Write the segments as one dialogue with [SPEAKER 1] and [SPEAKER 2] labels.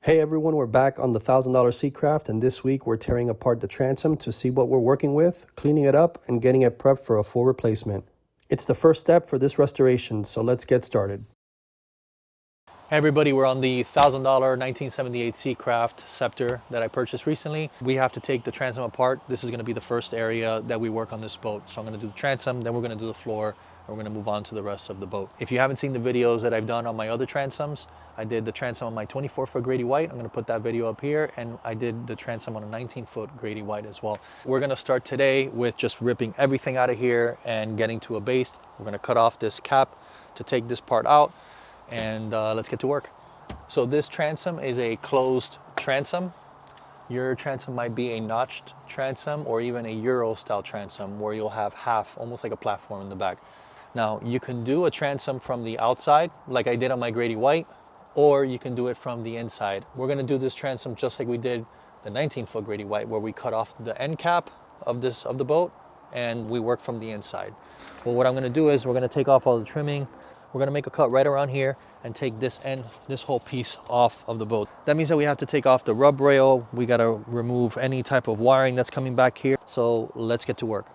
[SPEAKER 1] Hey everyone, we're back on the $1,000 Seacraft, and this week we're tearing apart the transom to see what we're working with, cleaning it up, and getting it prepped for a full replacement. It's the first step for this restoration, so let's get started.
[SPEAKER 2] Hey everybody, we're on the $1,000 1978 Seacraft Scepter that I purchased recently. We have to take the transom apart. This is going to be the first area that we work on this boat. So I'm going to do the transom, then we're going to do the floor, and we're going to move on to the rest of the boat. If you haven't seen the videos that I've done on my other transoms, I did the transom on my 24-foot Grady White. I'm going to put that video up here, and I did the transom on a 19-foot Grady White as well. We're going to start today with just ripping everything out of here and getting to a base. We're going to cut off this cap to take this part out, and let's get to work. So this transom is a closed transom. Your transom might be a notched transom or even a Euro style transom where you'll have half, almost like a platform in the back. Now you can do a transom from the outside like I did on my Grady White, or you can do it from the inside. We're gonna do this transom just like we did the 19-foot Grady White, where we cut off the end cap of the boat and we work from the inside. Well, what I'm gonna do is we're gonna take off all the trimming. We're gonna make a cut right around here and take this end, this whole piece off of the boat. That means that we have to take off the rub rail. We gotta remove any type of wiring that's coming back here. So let's get to work.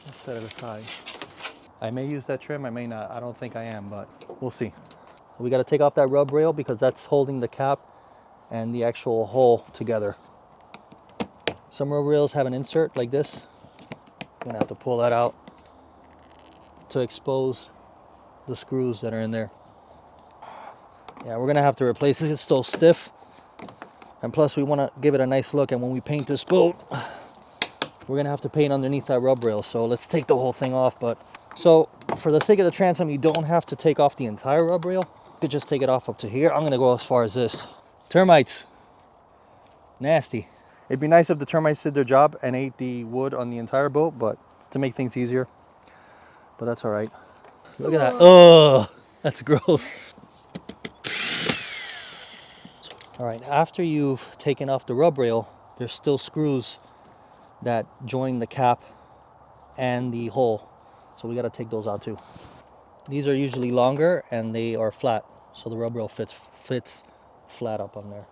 [SPEAKER 2] Let's set it aside. I may use that trim, I may not. I don't think I am, but we'll see. We gotta take off that rub rail because that's holding the cap and the actual hole together. Some rub rails have an insert like this. I'm gonna have to pull that out to expose the screws that are in there. Yeah, we're gonna have to replace this. It's so stiff, and plus we want to give it a nice look. And when we paint this boat, we're gonna have to paint underneath that rub rail. So let's take the whole thing off. But so for the sake of the transom, you don't have to take off the entire rub rail. You could just take it off up to here. I'm gonna go as far as this. Termites, nasty. It'd be nice if the termites did their job and ate the wood on the entire boat, but to make things easier. But that's all right. Look at that. Oh, that's gross. All right, after you've taken off the rub rail, there's still screws that join the cap and the hole. So we gotta take those out too. These are usually longer and they are flat. So the rub rail fits flat up on there.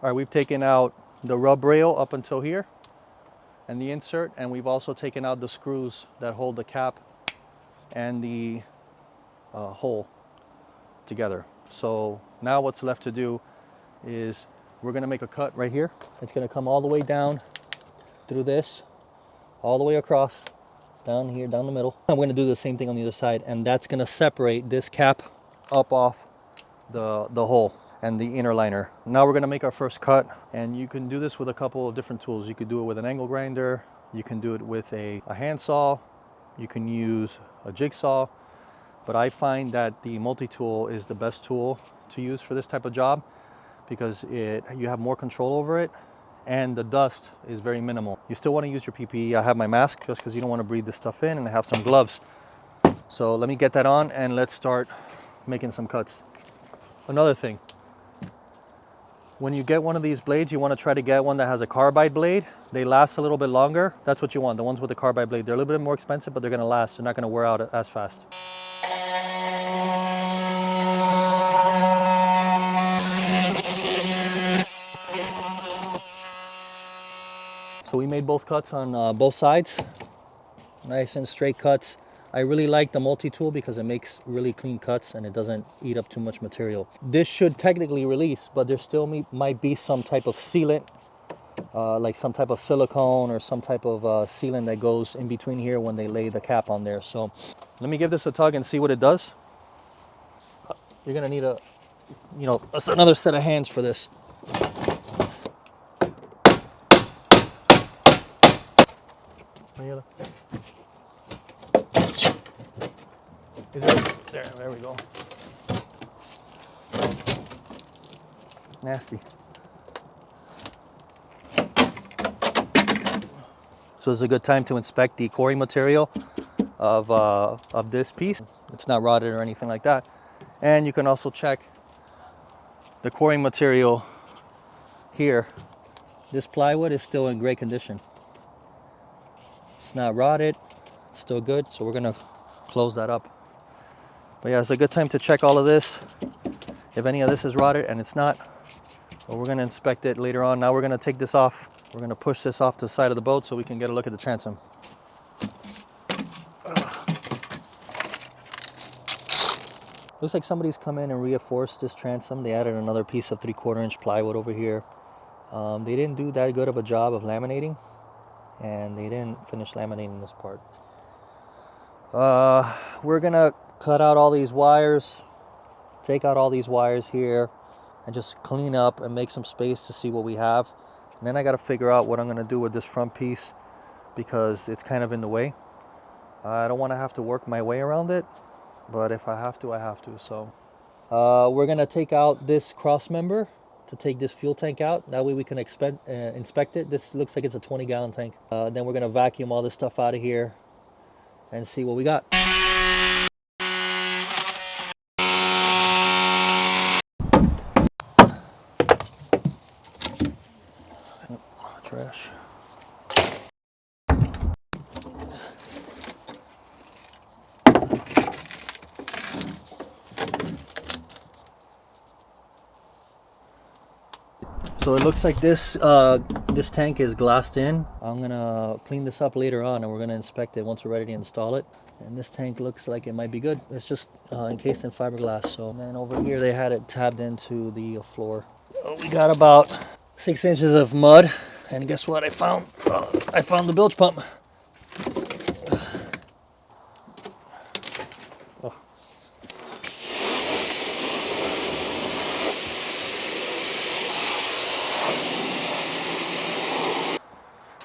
[SPEAKER 2] All right, we've taken out the rub rail up until here and the insert, and we've also taken out the screws that hold the cap and the hole together. So now what's left to do is we're gonna make a cut right here. It's gonna come all the way down through this, all the way across, down here, down the middle. I'm gonna do the same thing on the other side, and that's gonna separate this cap up off the hole and the inner liner. Now we're gonna make our first cut, and you can do this with a couple of different tools. You could do it with an angle grinder, you can do it with a handsaw, you can use a jigsaw, but I find that the multi-tool is the best tool to use for this type of job because you have more control over it and the dust is very minimal. You still want to use your PPE. I have my mask just because you don't want to breathe this stuff in, and I have some gloves. So let me get that on and let's start making some cuts. Another thing, when you get one of these blades, you want to try to get one that has a carbide blade. They last a little bit longer. That's what you want, the ones with the carbide blade. They're a little bit more expensive, but they're gonna last. They're not gonna wear out as fast. So we made both cuts on both sides. Nice and straight cuts. I really like the multi-tool because it makes really clean cuts and it doesn't eat up too much material. This should technically release, but there still might be some type of sealant, like some type of silicone or some type of sealant that goes in between here when they lay the cap on there. So let me give this a tug and see what it does. You're gonna need another set of hands for this. Is it? There we go. Nasty. So this is a good time to inspect the coring material of this piece. It's not rotted or anything like that. And you can also check the coring material here This plywood is still in great condition. It's not rotted, it's still good, so we're gonna close that up. But yeah, it's a good time to check all of this. If any of this is rotted, and it's not, well, we're gonna inspect it later on. Now we're gonna take this off. We're gonna push this off to the side of the boat so we can get a look at the transom. Looks like somebody's come in and reinforced this transom. They added another piece of 3/4 inch plywood over here. They didn't do that good of a job of laminating, and they didn't finish laminating this part. We're gonna cut out all these wires, take out all these wires here, and just clean up and make some space to see what we have. And then I gotta figure out what I'm gonna do with this front piece because it's kind of in the way. I don't want to have to work my way around it, but if I have to, I have to. So we're gonna take out this cross member to take this fuel tank out. That way we can inspect it. This looks like it's a 20-gallon tank. Then we're gonna vacuum all this stuff out of here and see what we got. Trash. So it looks like this tank is glassed in. I'm gonna clean this up later on, and we're gonna inspect it once we're ready to install it. And this tank looks like it might be good. It's just encased in fiberglass. So and then over here they had it tabbed into the floor. We got about 6 inches of mud, and guess what I found? I found the bilge pump.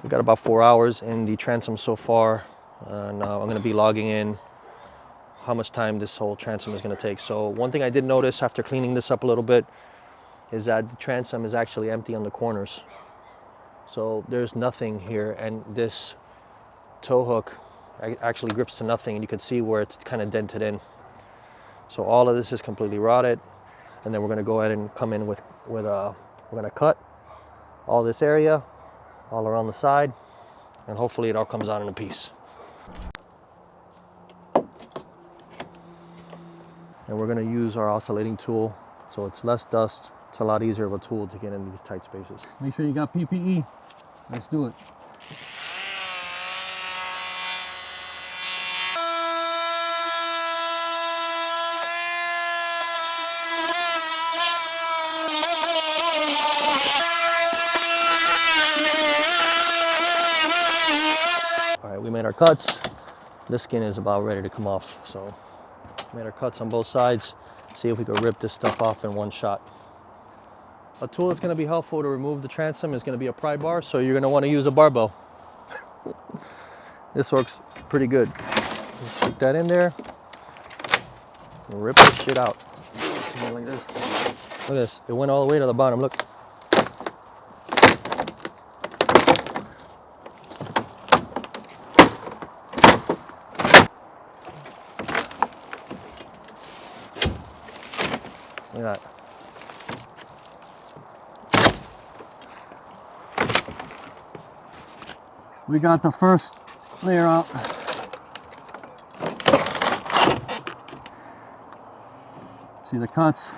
[SPEAKER 2] We got about 4 hours in the transom so far, and I'm going to be logging in how much time this whole transom is going to take. So one thing I did notice after cleaning this up a little bit is that the transom is actually empty on the corners. So there's nothing here, and this tow hook actually grips to nothing, and you can see where it's kind of dented in. So all of this is completely rotted, and then we're going to go ahead and come in with we're going to cut all this area all around the side, and hopefully it all comes out in a piece. And we're going to use our oscillating tool, so it's less dust. It's a lot easier of a tool to get in these tight spaces. Make sure you got PPE. Let's do it. We made our cuts. This skin is about ready to come off, so made our cuts on both sides. See if we can rip this stuff off in one shot. A tool that's going to be helpful to remove the transom is going to be a pry bar, so you're going to want to use a barbell. This works pretty good. Just stick that in there and rip this shit out. Like this. Look at this, it went all the way to the bottom. Look. Look at that. We got the first layer out. See the cuts?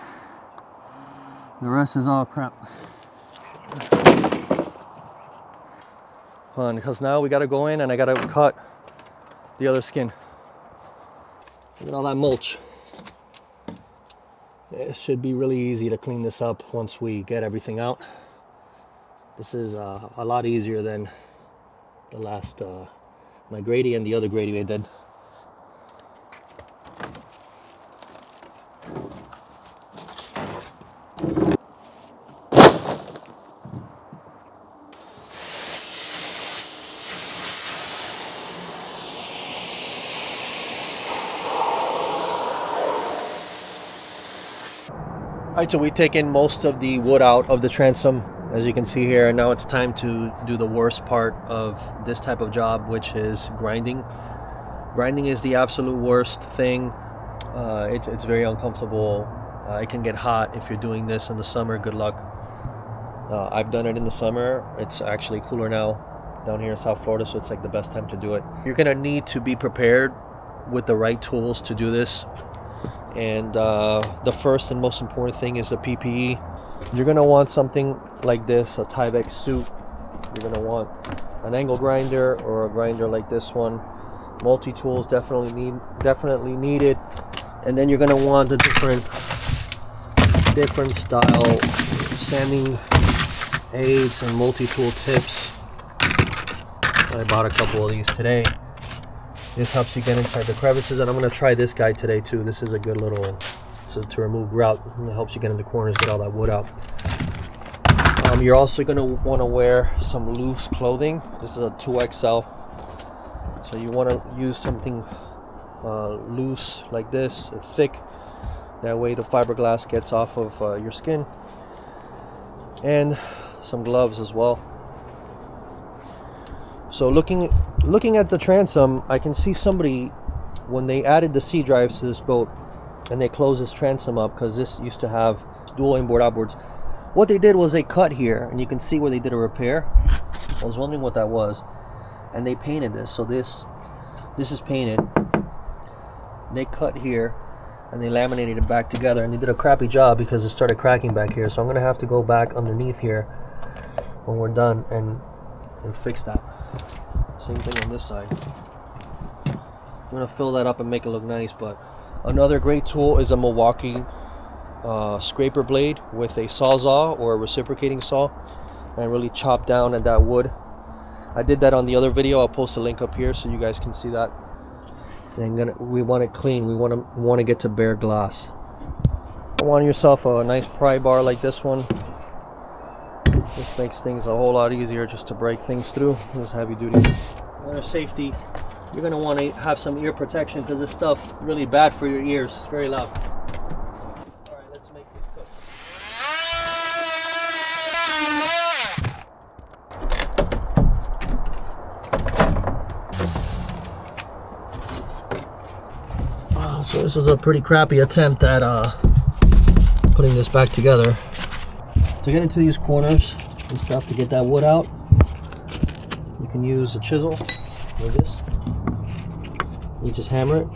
[SPEAKER 2] The rest is all crap. Hold on, because now we gotta go in and I gotta cut the other skin. Look at all that mulch. It should be really easy to clean this up once we get everything out. This is a lot easier than the last my Grady and the other Grady I did. Alright, so we've taken most of the wood out of the transom, as you can see here, and now it's time to do the worst part of this type of job, which is grinding. Grinding is the absolute worst thing. It's very uncomfortable. It can get hot if you're doing this in the summer. Good luck. I've done it in the summer. It's actually cooler now down here in South Florida, so it's like the best time to do it. You're gonna need to be prepared with the right tools to do this. And the first and most important thing is the PPE. You're gonna want something like this, a Tyvek suit. You're gonna want an angle grinder or a grinder like this one. Multi-tools definitely needed. And then you're gonna want the different style sanding aids and multi-tool tips. I bought a couple of these today. This helps you get inside the crevices, and I'm going to try this guy today too. This is a good little to remove grout. It helps you get in the corners, get all that wood out. You're also going to want to wear some loose clothing. This is a 2XL, so you want to use something loose like this, thick. That way the fiberglass gets off of your skin. And some gloves as well. So looking at the transom, I can see somebody, when they added the C drives to this boat and they closed this transom up, because this used to have dual inboard outboards, what they did was they cut here, and you can see where they did a repair. I was wondering what that was, and they painted this. So this is painted. They cut here and they laminated it back together, and they did a crappy job because it started cracking back here. So I'm gonna have to go back underneath here when we're done and fix that. Same thing on this side. I'm gonna fill that up and make it look nice. But another great tool is a Milwaukee scraper blade with a sawzall or a reciprocating saw, and really chop down at that wood. I did that on the other video. I'll post a link up here so you guys can see that. And we want it clean. We want to get to bare glass. You want yourself a nice pry bar like this one. This makes things a whole lot easier just to break things through. This is heavy duty. Another safety, you're going to want to have some ear protection, because this stuff is really bad for your ears. It's very loud. Alright, let's make these cuts. So this was a pretty crappy attempt at putting this back together. To get into these corners and stuff, to get that wood out, you can use a chisel like this. You just hammer it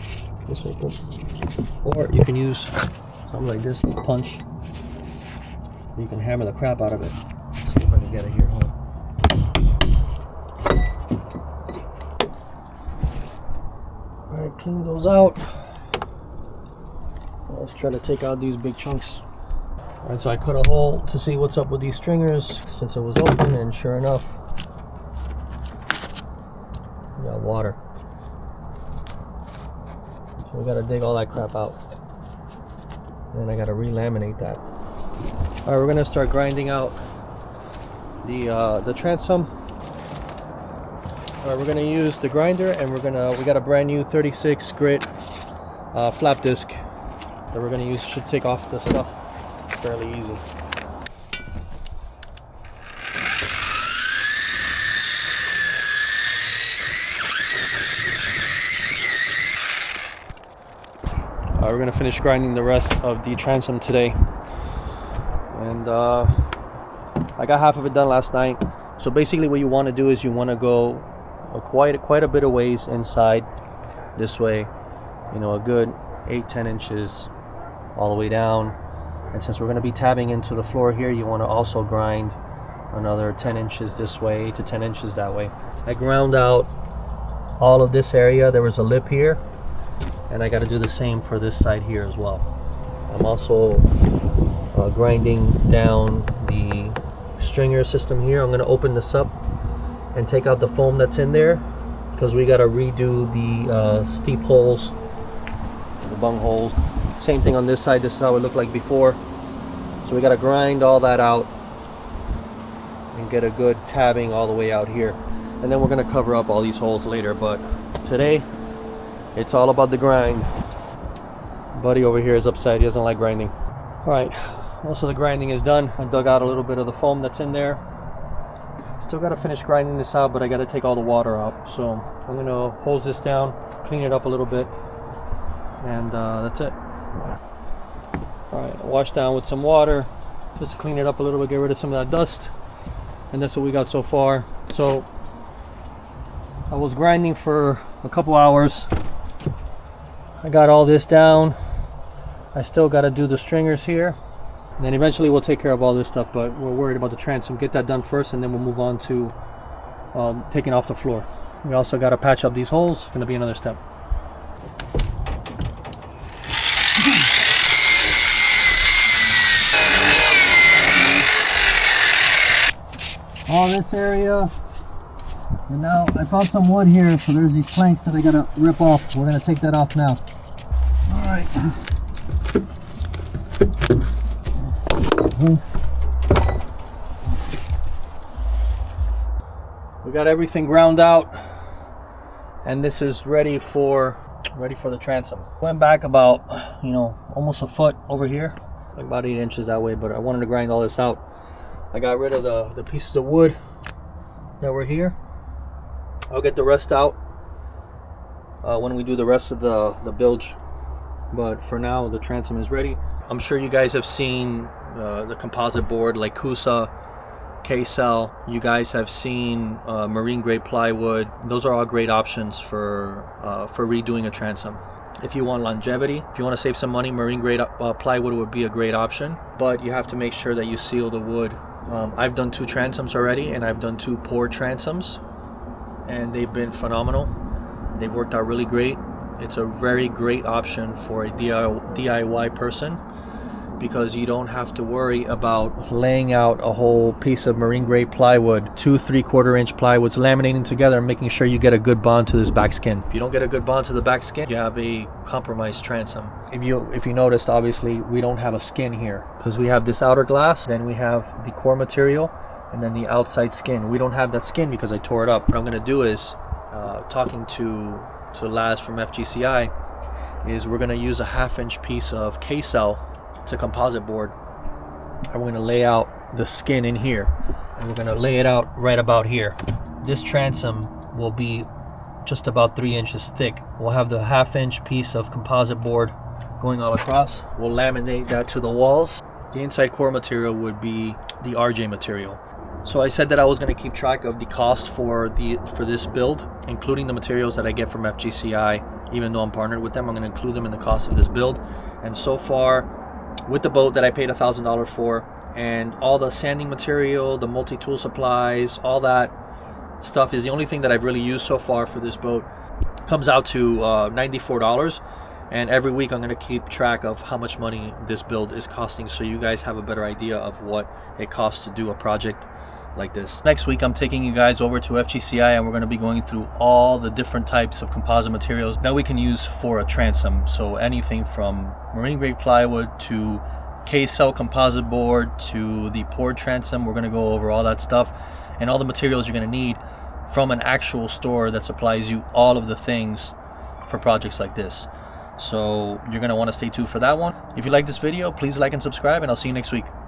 [SPEAKER 2] this way, or you can use something like this, like a punch. You can hammer the crap out of it. Let's see if I can get it here. Hold on. All right, clean those out. Let's try to take out these big chunks. Alright, so I cut a hole to see what's up with these stringers since it was open, and sure enough, we got water. So we gotta dig all that crap out. And then I gotta re-laminate that. Alright, we're gonna start grinding out the transom. Alright, we're gonna use the grinder, and we got a brand new 36 grit flap disc that we're gonna use. Should take off the stuff fairly easy. We're gonna finish grinding the rest of the transom today, and I got half of it done last night. So basically what you want to do is you want to go quite a bit of ways inside this way, you know, a good 8-10 inches all the way down. And since we're going to be tabbing into the floor here, you want to also grind another 10 inches this way, 8 to 10 inches that way. I ground out all of this area. There was a lip here, and I got to do the same for this side here as well. I'm also grinding down the stringer system here. I'm going to open this up and take out the foam that's in there, because we got to redo the steep holes, the bung holes. Same thing on this side. This is how it looked like before. So we got to grind all that out and get a good tabbing all the way out here, and then we're going to cover up all these holes later. But today it's all about the grind. Buddy over here is upset. He doesn't like grinding. All right, most of the grinding is done. I dug out a little bit of the foam that's in there. Still got to finish grinding this out, but I got to take all the water out. So I'm going to hose this down, clean it up a little bit, and that's it. All right, wash down with some water, just to clean it up a little bit, get rid of some of that dust. And that's what we got so far. So I was grinding for a couple hours. I got all this down. I still got to do the stringers here. And then eventually we'll take care of all this stuff, but we're worried about the transom. Get that done first, and then we'll move on to taking off the floor. We also got to patch up these holes. Going to be another step. All this area. And now I found some wood here, so there's these planks that I got to rip off. We're going to take that off now. All right. We got everything ground out, and this is ready for the transom. Went back about, almost a foot over here, like about 8 inches that way, but I wanted to grind all this out. I got rid of the pieces of wood that were here. I'll get the rest out when we do the rest of the bilge, but for now the transom is ready. I'm sure you guys have seen the composite board like Kusa, K-cell. You guys have seen marine grade plywood. Those are all great options for redoing a transom. If you want longevity, if you want to save some money, marine grade plywood would be a great option, but you have to make sure that you seal the wood. I've done 2 transoms already, and I've done 2 poured transoms, and they've been phenomenal. They've worked out really great. It's a very great option for a DIY person, because you don't have to worry about laying out a whole piece of marine grade plywood, 2 3/4 inch plywoods, laminating together and making sure you get a good bond to this back skin. If you don't get a good bond to the back skin, you have a compromised transom. If you noticed, obviously we don't have a skin here, because we have this outer glass, then we have the core material, and then the outside skin. We don't have that skin because I tore it up. What I'm going to do is, talking to Laz from FGCI, is we're going to use a 1/2 inch piece of K-cell to composite board, and we're going to lay out the skin in here, and we're going to lay it out right about here. This transom will be just about 3 inches thick. We'll have the 1/2 inch piece of composite board going all across. We'll laminate that to the walls. The inside core material would be the RJ material. So I said that I was going to keep track of the cost for this build, including the materials that I get from FGCI. Even though I'm partnered with them, I'm going to include them in the cost of this build. And so far, with the boat that I paid $1,000 for, and all the sanding material, the multi-tool supplies, all that stuff is the only thing that I've really used so far for this boat. Comes out to $94, and every week I'm going to keep track of how much money this build is costing, so you guys have a better idea of what it costs to do a project like this. Next week I'm taking you guys over to FGCI, and we're going to be going through all the different types of composite materials that we can use for a transom. So anything from marine grade plywood to K-cell composite board to the poured transom. We're going to go over all that stuff and all the materials you're going to need from an actual store that supplies you all of the things for projects like this. So you're going to want to stay tuned for that one. If you like this video, please like and subscribe, and I'll see you next week.